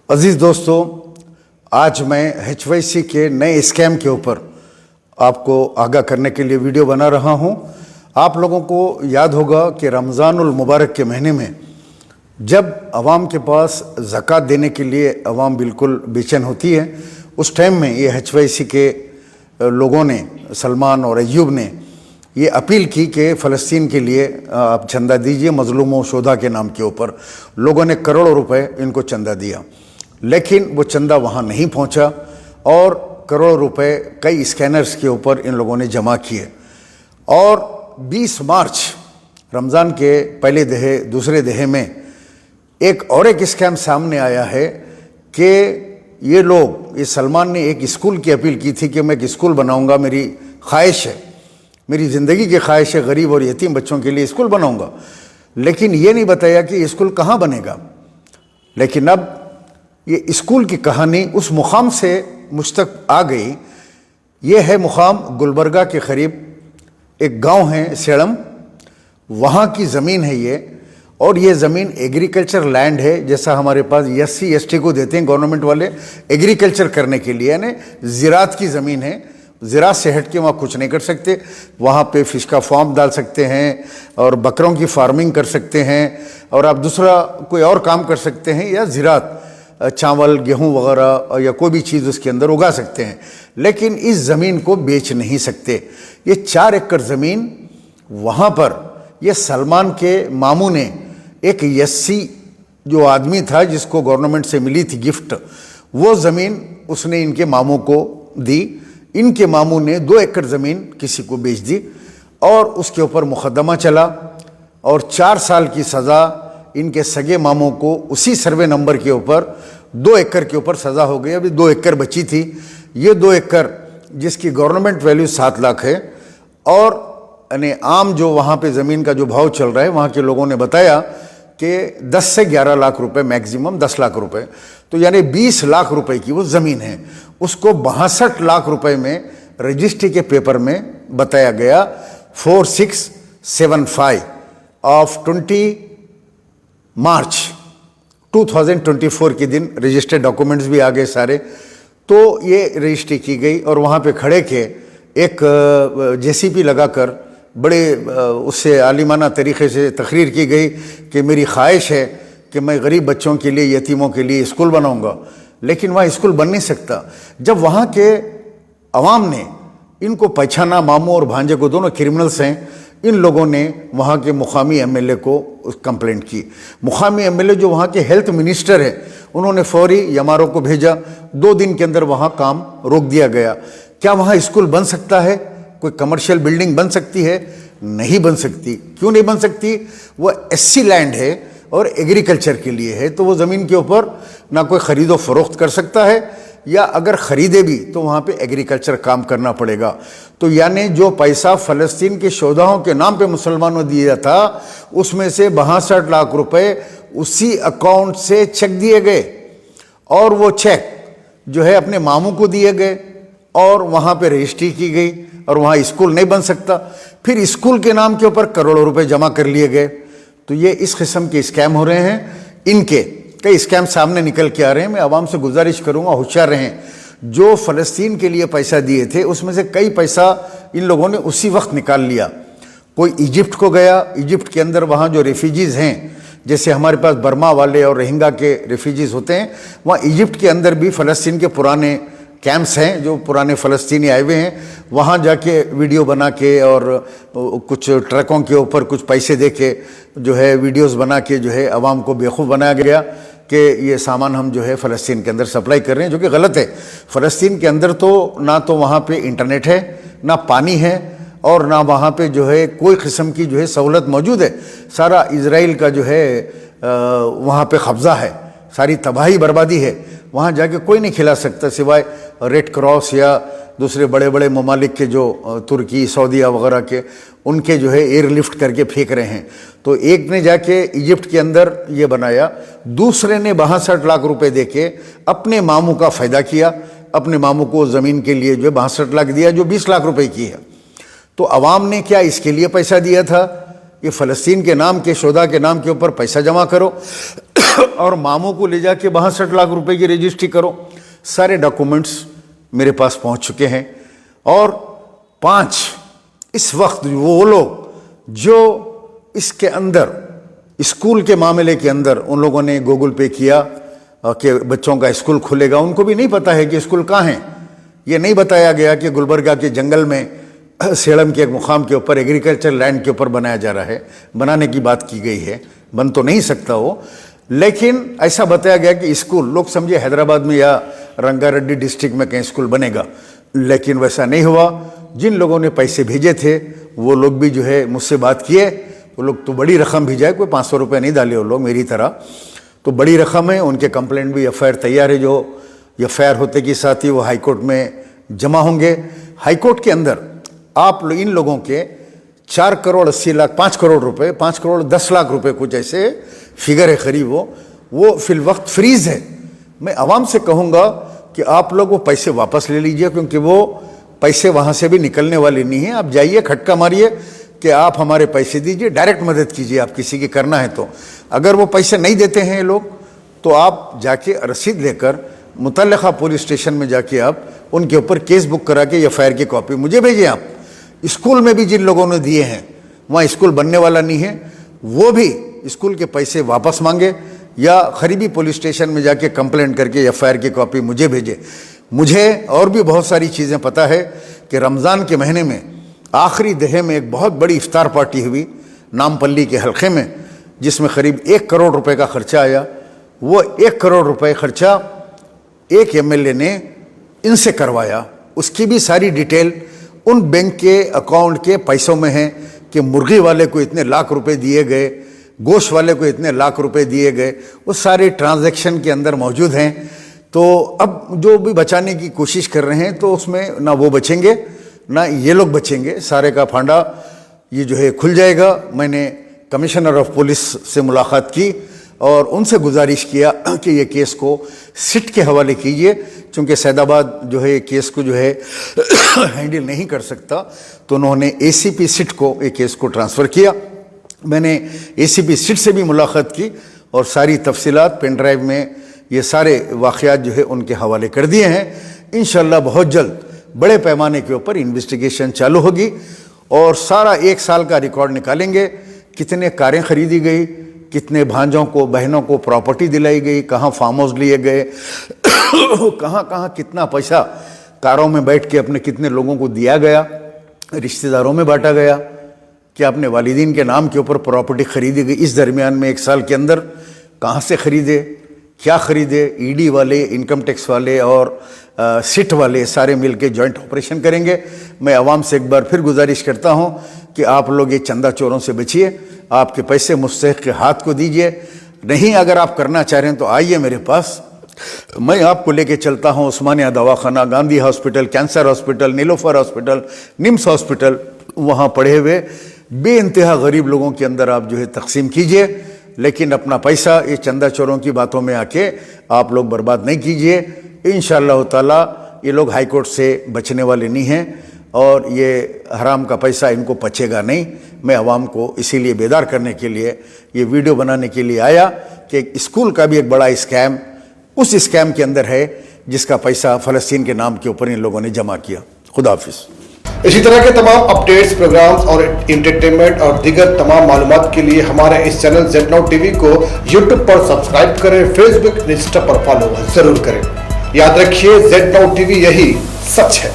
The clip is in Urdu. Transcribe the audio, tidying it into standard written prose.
عزیز دوستو، آج میں HYC کے نئے اسکیم کے اوپر آپ کو آگاہ کرنے کے لیے ویڈیو بنا رہا ہوں۔ آپ لوگوں کو یاد ہوگا کہ رمضان المبارک کے مہینے میں جب عوام کے پاس زکوٰۃ دینے کے لیے عوام بالکل بے چین ہوتی ہے، اس ٹائم میں یہ HYC کے لوگوں نے، سلمان اور ایوب نے یہ اپیل کی کہ فلسطین کے لیے آپ چندہ دیجئے مظلوموں و شہداء کے نام کے اوپر۔ لوگوں نے کروڑوں روپے ان کو چندہ دیا، لیکن وہ چندہ وہاں نہیں پہنچا اور کروڑ روپے کئی اسکینرز کے اوپر ان لوگوں نے جمع کیے۔ اور 20 مارچ رمضان کے پہلے دہے دوسرے دہے میں ایک اسکیم سامنے آیا ہے کہ یہ سلمان نے ایک اسکول کی اپیل کی تھی کہ میں ایک اسکول بناؤں گا، میری خواہش ہے، میری زندگی کی خواہش ہے، غریب اور یتیم بچوں کے لیے اسکول بناؤں گا، لیکن یہ نہیں بتایا کہ یہ اسکول کہاں بنے گا۔ لیکن اب یہ اسکول کی کہانی اس مقام سے مجھ تک آ گئی۔ یہ ہے مقام گلبرگہ کے قریب ایک گاؤں ہے سیڑم، وہاں کی زمین ہے یہ، اور یہ زمین ایگریکلچر لینڈ ہے، جیسا ہمارے پاس SC ST کو دیتے ہیں گورنمنٹ والے ایگریکلچر کرنے کے لیے، یعنی زراعت کی زمین ہے۔ زراعت سے ہٹ کے وہاں کچھ نہیں کر سکتے، وہاں پہ فش کا فارم ڈال سکتے ہیں اور بکروں کی فارمنگ کر سکتے ہیں، اور آپ دوسرا کوئی اور کام کر سکتے ہیں، یا زراعت چاول گیہوں وغیرہ یا کوئی بھی چیز اس کے اندر اگا سکتے ہیں، لیکن اس زمین کو بیچ نہیں سکتے۔ یہ 4 ایکڑ زمین وہاں پر یہ سلمان کے ماموں نے، ایک SC جو آدمی تھا جس کو گورنمنٹ سے ملی تھی گفٹ، وہ زمین اس نے ان کے ماموں کو دی۔ ان کے ماموں نے 2 ایکڑ زمین کسی کو بیچ دی اور اس کے اوپر مقدمہ چلا، اور 4 سال کی سزا ان کے سگے ماموں کو اسی سروے نمبر کے اوپر 2 ایکڑ کے اوپر سزا ہو گئی۔ ابھی 2 ایکڑ بچی تھی۔ یہ 2 ایکڑ جس کی گورنمنٹ ویلیو 7 لاکھ ہے، اور یعنی عام جو وہاں پہ زمین کا جو بھاؤ چل رہا ہے، وہاں کے لوگوں نے بتایا کہ 10 سے 11 لاکھ روپے، میکزیمم 10 لاکھ روپے، تو یعنی 20 لاکھ روپے کی وہ زمین ہے۔ اس کو 62 لاکھ روپے میں رجسٹری کے پیپر میں بتایا گیا 4675 آف 20 مارچ 2024 کے دن رجسٹرڈ ڈاکومنٹس بھی آ گئے سارے۔ تو یہ رجسٹری کی گئی اور وہاں پہ کھڑے کے ایک JCP لگا کر بڑے اس سے عالمانہ طریقے سے تقریر کی گئی کہ میری خواہش ہے کہ میں غریب بچوں کے لیے، یتیموں کے لیے اسکول بناؤں گا، لیکن وہاں اسکول بن نہیں سکتا۔ جب وہاں کے عوام نے ان کو پہچانا، ماموں اور بھانجے کو دونوں کرمنلز ہیں، ان لوگوں نے وہاں کے مقامی MLA کو کمپلینٹ کی۔ مقامی MLA جو وہاں کے ہیلتھ منسٹر ہے، انہوں نے فوری یمارو کو بھیجا۔ 2 دن کے اندر وہاں کام روک دیا گیا۔ کیا وہاں اسکول بن سکتا ہے؟ کوئی کمرشل بلڈنگ بن سکتی ہے؟ نہیں بن سکتی۔ کیوں نہیں بن سکتی؟ وہ SC لینڈ ہے اور ایگریکلچر کے لیے ہے، تو وہ زمین کے اوپر نہ کوئی خرید و فروخت کر سکتا ہے، یا اگر خریدے بھی تو وہاں پہ ایگریکلچر کام کرنا پڑے گا۔ تو یعنی جو پیسہ فلسطین کے شہداؤں کے نام پہ مسلمانوں دیا تھا، اس میں سے 62 لاکھ روپے اسی اکاؤنٹ سے چیک دیے گئے، اور وہ چیک جو ہے اپنے ماموں کو دیے گئے، اور وہاں پہ رجسٹری کی گئی، اور وہاں اسکول نہیں بن سکتا۔ پھر اسکول کے نام کے اوپر کروڑوں روپے جمع کر لیے گئے۔ تو یہ اس قسم کے اسکیم ہو رہے ہیں۔ ان کے کئی اسکیم سامنے نکل کے آ رہے ہیں۔ میں عوام سے گزارش کروں گا ہوشیار رہیں۔ جو فلسطین کے لیے پیسہ دیے تھے، اس میں سے کئی پیسہ ان لوگوں نے اسی وقت نکال لیا۔ کوئی ایجپٹ کو گیا، ایجپٹ کے اندر وہاں جو ریفیوجیز ہیں، جیسے ہمارے پاس برما والے اور روہنگیا کے ریفیوجیز ہوتے ہیں، وہاں ایجپٹ کے اندر بھی فلسطین کے پرانے کیمپس ہیں، جو پرانے فلسطینی آئے ہوئے ہیں، وہاں جا کے ویڈیو بنا کے اور کچھ ٹرکوں کے اوپر کچھ پیسے دے کے جو ہے ویڈیوز بنا کے جو ہے عوام کو بیوقوف بنایا گیا کہ یہ سامان ہم جو ہے فلسطین کے اندر سپلائی کر رہے ہیں، جو کہ غلط ہے۔ فلسطین کے اندر تو نہ تو وہاں پہ انٹرنیٹ ہے، نہ پانی ہے، اور نہ وہاں پہ جو ہے کوئی قسم کی جو ہے سہولت موجود ہے۔ سارا اسرائیل کا جو ہے وہاں پہ قبضہ ہے، ساری تباہی بربادی ہے۔ وہاں جا کے کوئی نہیں کھلا سکتا سوائے ریڈ کراس یا دوسرے بڑے بڑے ممالک کے، جو ترکی، سعودیہ وغیرہ کے، ان کے جو ہے ایئر لفٹ کر کے پھینک رہے ہیں۔ تو ایک نے جا کے ایجپٹ کے اندر یہ بنایا، دوسرے نے 62 لاکھ روپے دے کے اپنے ماموں کا فائدہ کیا، اپنے ماموں کو زمین کے لیے جو ہے 62 لاکھ دیا، جو 20 لاکھ روپے کی ہے۔ تو عوام نے کیا اس کے لیے پیسہ دیا تھا؟ یہ فلسطین کے نام کے، شہداء کے نام کے اوپر پیسہ جمع کرو اور ماموں کو لے جا کے 62 لاکھ روپے کی رجسٹری کرو. سارے ڈاکومنٹس میرے پاس پہنچ چکے ہیں. اور 5 اس وقت وہ لوگ جو اس کے اندر اسکول کے معاملے کے اندر ان لوگوں نے گوگل پے کیا کہ بچوں کا اسکول کھلے گا، ان کو بھی نہیں پتا ہے کہ اسکول کہاں ہیں. یہ نہیں بتایا گیا کہ گلبرگہ کے جنگل میں سیڑم کے ایک مقام کے اوپر ایگریکلچر لینڈ کے اوپر بنایا جا رہا ہے. بنانے کی بات کی گئی ہے، بن تو نہیں سکتا وہ، لیکن ایسا بتایا گیا کہ اسکول، لوگ سمجھے حیدرآباد میں یا رنگا ریڈی ڈسٹرکٹ میں کہیں اسکول بنے گا، لیکن ویسا نہیں ہوا. جن لوگوں نے پیسے بھیجے تھے وہ لوگ بھی جو ہے مجھ سے بات کیے. وہ لوگ تو بڑی رقم بھیجائے، کوئی 500 روپے نہیں ڈالے وہ لوگ میری طرح، تو بڑی رقم ہے. ان کے کمپلینٹ بھی ایف آئی آر تیار ہے. جو ایف آئی آر ہوتے کے ساتھ ہی وہ ہائی کورٹ میں جمع ہوں گے. ہائی کورٹ کے اندر آپ ان لوگوں کے 4 کروڑ 80 لاکھ 5 کروڑ روپے 5 کروڑ 10 لاکھ روپے کچھ ایسے فگر ہے قریب، وہ فی الوقت فریز ہے. میں عوام سے کہوں گا کہ آپ لوگ وہ پیسے واپس لے لیجئے، کیونکہ وہ پیسے وہاں سے بھی نکلنے والے نہیں ہیں. آپ جائیے کھٹکا ماریے کہ آپ ہمارے پیسے دیجئے، ڈائریکٹ مدد کیجئے آپ کسی کی کرنا ہے تو. اگر وہ پیسے نہیں دیتے ہیں یہ لوگ تو آپ جا کے رسید لے کر متعلقہ پولیس اسٹیشن میں جا کے آپ ان کے اوپر کیس بک کرا کے ایف آئی آر کی کاپی مجھے بھیجیں. آپ اسکول میں بھی جن لوگوں نے دیے ہیں وہاں اسکول بننے والا نہیں ہے، وہ بھی اسکول کے پیسے واپس مانگے یا قریبی پولیس اسٹیشن میں جا کے کمپلینٹ کر کے ایف آئی آر کی کاپی مجھے بھیجے. مجھے اور بھی بہت ساری چیزیں پتہ ہے کہ رمضان کے مہینے میں آخری دہے میں ایک بہت بڑی افطار پارٹی ہوئی نامپلی کے حلقے میں، جس میں قریب 1 کروڑ روپے کا خرچہ آیا. وہ 1 کروڑ روپے خرچہ ایک ایم ایل اے نے ان سے کروایا. اس کی بھی ساری ڈیٹیل ان بینک کے اکاؤنٹ کے پیسوں میں ہے کہ مرغی والے کو اتنے لاکھ روپے دیے گئے، گوشت والے کو اتنے لاکھ روپے دیے گئے، وہ سارے ٹرانزیکشن کے اندر موجود ہیں. تو اب جو بھی بچانے کی کوشش کر رہے ہیں تو اس میں نہ وہ بچیں گے نہ یہ لوگ بچیں گے. سارے کا پھانڈا یہ جو ہے کھل جائے گا. میں نے کمشنر آف پولیس سے ملاقات کی اور ان سے گزارش کیا کہ یہ کیس کو سٹ کے حوالے کیجئے، چونکہ سید آباد جو ہے یہ کیس کو جو ہے ہینڈل نہیں کر سکتا، تو انہوں نے اے سی پی سٹ کو یہ کیس کو ٹرانسفر کیا. میں نے اے سی پی سٹ سے بھی ملاقات کی اور ساری تفصیلات پین ڈرائیو میں یہ سارے واقعات جو ہے ان کے حوالے کر دیے ہیں. انشاءاللہ بہت جلد بڑے پیمانے کے اوپر انویسٹیگیشن چالو ہوگی اور سارا 1 سال کا ریکارڈ نکالیں گے. کتنے کاریں خریدی گئی، کتنے بھانجوں کو بہنوں کو پراپرٹی دلائی گئی، کہاں فارم ہاؤس لیے گئے، کہاں کہاں کتنا پیسہ کاروں میں بیٹھ کے اپنے کتنے لوگوں کو دیا گیا، رشتہ داروں میں بانٹا گیا، کہ اپنے والدین کے نام کے اوپر پراپرٹی خریدی گئی. اس درمیان میں 1 سال کے اندر کہاں سے خریدے، کیا خریدے. ای ڈی والے، انکم ٹیکس والے اور سٹ والے سارے مل کے جوائنٹ آپریشن کریں گے. میں عوام سے ایک بار پھر گزارش کرتا ہوں کہ آپ لوگ یہ چندہ چوروں سے بچیے، آپ کے پیسے مستحق کے ہاتھ کو دیجئے. نہیں اگر آپ کرنا چاہ رہے ہیں تو آئیے میرے پاس، میں آپ کو لے کے چلتا ہوں عثمانیہ دواخانہ، گاندھی ہاسپٹل، کینسر ہاسپٹل، نیلوفر ہاسپٹل، نمس ہاسپٹل. وہاں پڑھے ہوئے بے انتہا غریب لوگوں کے اندر آپ جو ہے تقسیم کیجئے، لیکن اپنا پیسہ یہ چندہ چوروں کی باتوں میں آ کے آپ لوگ برباد نہیں کیجئے. انشاءاللہ تعالی یہ لوگ ہائی کورٹ سے بچنے والے نہیں ہیں اور یہ حرام کا پیسہ ان کو پچے گا نہیں. میں عوام کو اسی لیے بیدار کرنے کے لیے یہ ویڈیو بنانے کے لیے آیا کہ اسکول کا بھی ایک بڑا اسکیم اس اسکیم کے اندر ہے جس کا پیسہ فلسطین کے نام کے اوپر ان لوگوں نے جمع کیا. خدا حافظ. اسی طرح کے تمام اپڈیٹس، پروگرامز اور انٹرٹینمنٹ اور دیگر تمام معلومات کے لیے ہمارے اس channel Z now T V کو یوٹیوب پر سبسکرائب کریں، فیس بک، انسٹا پر فالو ضرور کریں. یاد رکھیے زیڈ ناؤ ٹی وی یہی سچ ہے.